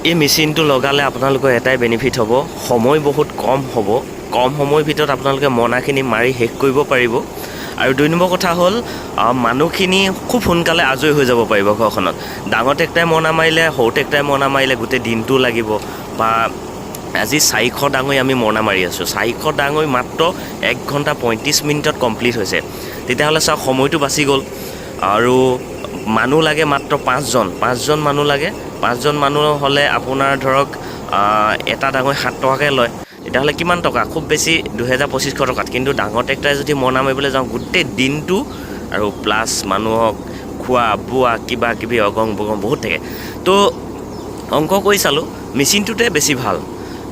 এই মেচিনটো লগালে আপোনালোকৰ এটাই বেনিফিট হ'ব, সময় বহুত কম হ'ব। কম সময়ৰ ভিতৰত আপোনালোকে মৰণাখিনি মাৰি শেষ কৰিব পাৰিব। আৰু 2 নম্বৰ কথা হ'ল মানুহখিনি খুব সোনকালে আজৰি হৈ যাব পাৰিব ঘৰখনত। ডাঙৰ ট্ৰেক্টৰে মৰণা মাৰিলে, সৰু ট্ৰেক্টৰে মৰণা মাৰিলে গোটেই দিনটো লাগিব। বা আজি 400 ডাঙৰি আমি মৰণা মাৰি আছোঁ, 400 ডাঙৰি মাত্ৰ 1 ঘণ্টা 35 মিনিটত কমপ্লিট হৈছে। তেতিয়াহ'লে চাওক সময়টো বাচি গ'ল। আৰু মানুহ লাগে মাত্ৰ 5জন মানুহ লাগে। 5জন মানুহ হ'লে আপোনাৰ ধৰক এটা ডাঙৰি 7 টকাকৈ লয়। তেতিয়াহ'লে কিমান টকা? খুব বেছি 2200-2500 টকাত। কিন্তু ডাঙৰ ট্ৰেক্টৰে যদি মৰণা মাৰিবলৈ যাওঁ গোটেই দিনটো আৰু প্লাছ মানুহক খোৱা বোৱা কিবা কিবি অগং বগং বহুত থাকে। তো অংক কৰি চালোঁ, মেচিনটোতে বেছি ভাল।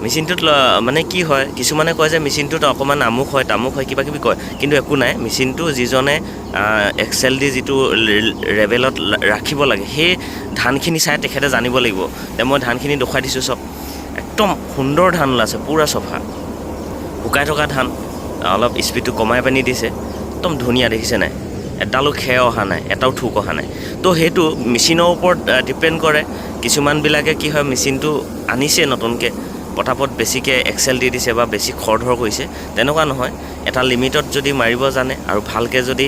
মেচিনটোত মানে কি হয়, কিছুমানে কয় যে মেচিনটোত অকণমান আমুক হয় তামুক হয় কিবা কিবি কয়, কিন্তু একো নাই। মেচিনটো যিজনে এক্সেল দি যিটো লেভেলত ৰাখিব লাগে সেই ধানখিনি চাই তেখেতে জানিব লাগিব। মই ধানখিনি দেখুৱাই দিছোঁ, চব একদম সুন্দৰ ধান ওলাইছে, পূৰা চফা। শুকাই থকা ধান, অলপ স্পীডটো কমাই পানি দিছে, একদম ধুনীয়া, দেখিছে নাই? এডালো খেৰ অহা নাই, এটাও থোক অহা নাই। তো সেইটো মেচিনৰ ওপৰত ডিপেণ্ড কৰে। কিছুমানবিলাকে কি হয়, মেচিনটো আনিছে নতুনকৈ, পটাপট বেছিকৈ এক্সেল দি দিছে বা বেছি খৰধৰ কৰিছে। তেনেকুৱা নহয়, এটা লিমিটত যদি মাৰিব জানে আৰু ভালকৈ যদি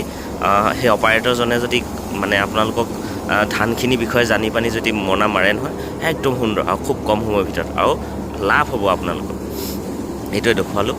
সেই অপাৰেটৰজনে যদি মানে আপোনালোকক ধানখিনিৰ বিষয়ে জানি পানি যদি মৰণা মাৰে নহয়, একদম সুন্দৰ আৰু খুব কম সময়ৰ ভিতৰত আৰু লাভ হ'ব আপোনালোকৰ। সেইটোৱে দেখুৱালোঁ।